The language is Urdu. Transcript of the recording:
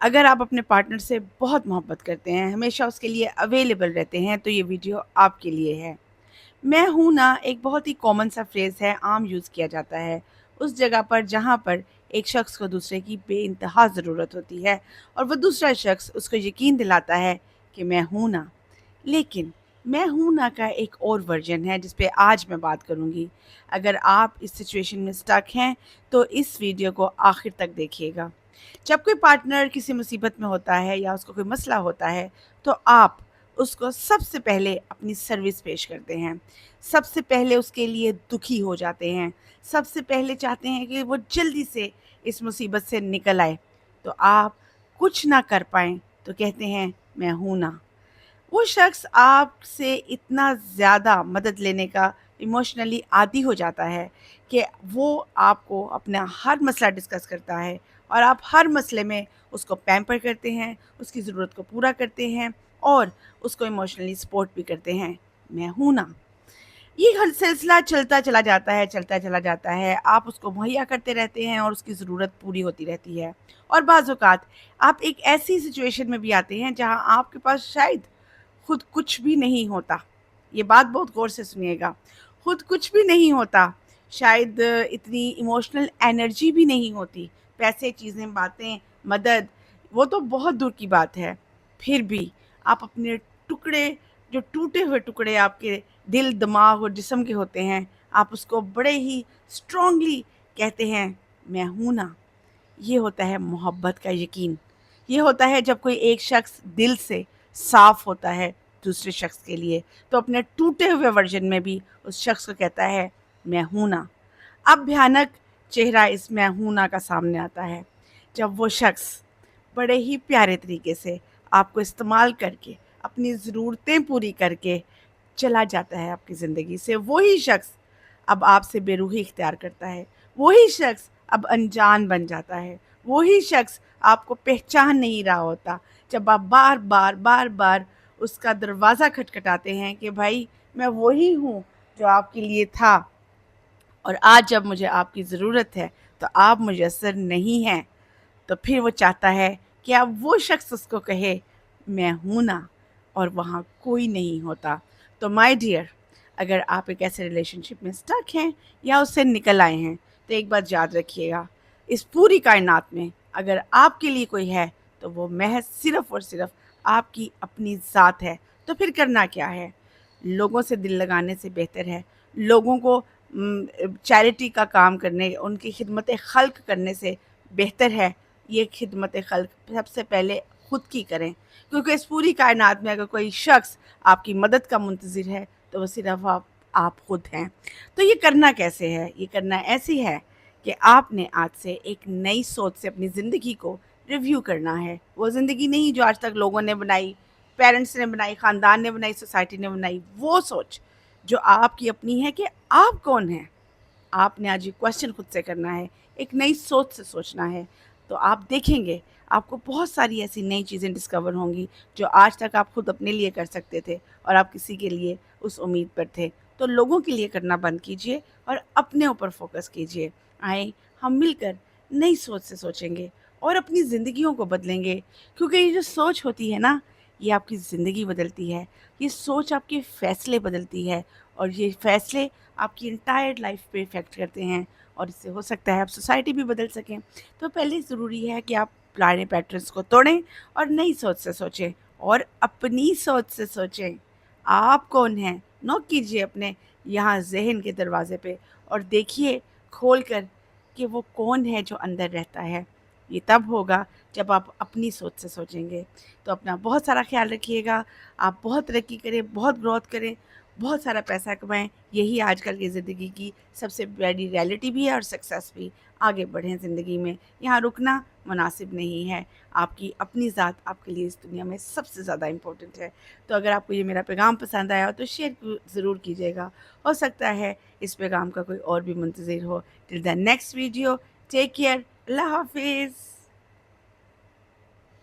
اگر آپ اپنے پارٹنر سے بہت محبت کرتے ہیں، ہمیشہ اس کے لیے اویلیبل رہتے ہیں، تو یہ ویڈیو آپ کے لیے ہے۔ میں ہوں نا ایک بہت ہی کامن سا فریز ہے، عام یوز کیا جاتا ہے اس جگہ پر جہاں پر ایک شخص کو دوسرے کی بے انتہا ضرورت ہوتی ہے اور وہ دوسرا شخص اس کو یقین دلاتا ہے کہ میں ہوں نا۔ لیکن میں ہوں نا کا ایک اور ورژن ہے جس پہ آج میں بات کروں گی۔ اگر آپ اس سچویشن میں سٹک ہیں تو اس ویڈیو کو آخر تک دیکھیے گا۔ جب کوئی پارٹنر کسی مصیبت میں ہوتا ہے یا اس کو کوئی مسئلہ ہوتا ہے تو آپ اس کو سب سے پہلے اپنی سروس پیش کرتے ہیں، سب سے پہلے اس کے لیے دکھی ہو جاتے ہیں، سب سے پہلے چاہتے ہیں کہ وہ جلدی سے اس مصیبت سے نکل آئے۔ تو آپ کچھ نہ کر پائیں تو کہتے ہیں میں ہوں نا۔ وہ شخص آپ سے اتنا زیادہ مدد لینے کا ایموشنلی عادی ہو جاتا ہے کہ وہ آپ کو اپنا ہر مسئلہ ڈسکس کرتا ہے اور آپ ہر مسئلے میں اس کو پیمپر کرتے ہیں، اس کی ضرورت کو پورا کرتے ہیں اور اس کو ایموشنلی سپورٹ بھی کرتے ہیں۔ میں ہوں نا۔ یہ ہر سلسلہ چلتا چلا جاتا ہے، چلتا چلا جاتا ہے، آپ اس کو مہیا کرتے رہتے ہیں اور اس کی ضرورت پوری ہوتی رہتی ہے۔ اور بعض اوقات آپ ایک ایسی سچویشن میں بھی آتے ہیں جہاں آپ کے پاس شاید خود کچھ بھی نہیں ہوتا۔ یہ بات بہت غور سے سنیے گا۔ خود کچھ بھی نہیں ہوتا، شاید اتنی ایموشنل انرجی بھی نہیں ہوتی، پیسے، چیزیں، باتیں، مدد، وہ تو بہت دور کی بات ہے۔ پھر بھی آپ اپنے ٹکڑے، جو ٹوٹے ہوئے ٹکڑے آپ کے دل، دماغ اور جسم کے ہوتے ہیں، آپ اس کو بڑے ہی اسٹرانگلی کہتے ہیں میں ہوں نا۔ یہ ہوتا ہے محبت کا یقین۔ یہ ہوتا ہے جب کوئی ایک شخص دل سے صاف ہوتا ہے دوسرے شخص کے لیے، تو اپنے ٹوٹے ہوئے ورژن میں بھی اس شخص کو کہتا ہے میں ہوں نا۔ اب بھیانک چہرہ اس میں ہوں نا کا سامنے آتا ہے جب وہ شخص بڑے ہی پیارے طریقے سے آپ کو استعمال کر کے، اپنی ضرورتیں پوری کر کے چلا جاتا ہے آپ کی زندگی سے۔ وہی شخص اب آپ سے بے روحی اختیار کرتا ہے، وہی شخص اب انجان بن جاتا ہے، وہی شخص آپ کو پہچان نہیں رہا ہوتا جب آپ بار بار بار بار اس کا دروازہ کھٹکھٹاتے ہیں کہ بھائی میں وہی ہوں جو آپ کے لیے تھا، اور آج جب مجھے آپ کی ضرورت ہے تو آپ میسر نہیں ہیں۔ تو پھر وہ چاہتا ہے کہ اب وہ شخص اس کو کہے میں ہوں نا، اور وہاں کوئی نہیں ہوتا۔ تو مائی ڈیئر، اگر آپ ایک ایسے ریلیشن شپ میں سٹک ہیں یا اس سے نکل آئے ہیں تو ایک بات یاد رکھیے گا، اس پوری کائنات میں اگر آپ کے لیے کوئی ہے تو وہ محض صرف اور صرف آپ کی اپنی ذات ہے۔ تو پھر کرنا کیا ہے؟ لوگوں سے دل لگانے سے بہتر ہے لوگوں کو چیریٹی کا کام کرنے، ان کی خدمت خلق کرنے سے بہتر ہے یہ خدمت خلق سب سے پہلے خود کی کریں، کیونکہ اس پوری کائنات میں اگر کوئی شخص آپ کی مدد کا منتظر ہے تو وہ صرف آپ خود ہیں۔ تو یہ کرنا کیسے ہے؟ یہ کرنا ایسی ہے کہ آپ نے آج سے ایک نئی سوچ سے اپنی زندگی کو ریویو کرنا ہے۔ وہ زندگی نہیں جو آج تک لوگوں نے بنائی، پیرنٹس نے بنائی، خاندان نے بنائی، سوسائٹی نے بنائی، وہ سوچ جو آپ کی اپنی ہے کہ آپ کون ہیں۔ آپ نے آج یہ کویسچن خود سے کرنا ہے، ایک نئی سوچ سے سوچنا ہے، تو آپ دیکھیں گے آپ کو بہت ساری ایسی نئی چیزیں ڈسکور ہوں گی جو آج تک آپ خود اپنے لیے کر سکتے تھے اور آپ کسی کے لیے اس امید پر تھے۔ تو لوگوں کے لیے کرنا بند کیجئے اور اپنے اوپر فوکس کیجئے۔ آئیں ہم مل کر نئی سوچ سے سوچیں گے اور اپنی زندگیوں کو بدلیں گے، کیونکہ یہ جو سوچ ہوتی ہے نا، یہ آپ کی زندگی بدلتی ہے، یہ سوچ آپ کے فیصلے بدلتی ہے، اور یہ فیصلے آپ کی انٹائر لائف پہ افیکٹ کرتے ہیں، اور اس سے ہو سکتا ہے آپ سوسائٹی بھی بدل سکیں۔ تو پہلے ضروری ہے کہ آپ پرانے پیٹرنز کو توڑیں اور نئی سوچ سے سوچیں اور اپنی سوچ سے سوچیں۔ آپ کون ہیں؟ نوک کیجئے اپنے یہاں ذہن کے دروازے پہ اور دیکھیے کھول کر کہ وہ کون ہے جو اندر رہتا ہے۔ یہ تب ہوگا جب آپ اپنی سوچ سے سوچیں گے۔ تو اپنا بہت سارا خیال رکھیے گا، آپ بہت ترقی کریں، بہت گروتھ کریں، بہت سارا پیسہ کمائیں۔ یہی آج کل کی زندگی کی سب سے بڑی ریالٹی بھی ہے اور سکسیس بھی۔ آگے بڑھیں زندگی میں، یہاں رکنا مناسب نہیں ہے۔ آپ کی اپنی ذات آپ کے لیے اس دنیا میں سب سے زیادہ امپورٹنٹ ہے۔ تو اگر آپ کو یہ میرا پیغام پسند آیا ہو تو شیئر ضرور کیجیے گا، ہو سکتا ہے اس پیغام کا کوئی اور بھی منتظر ہو۔ Till the next video, take care, اللہ حافظ۔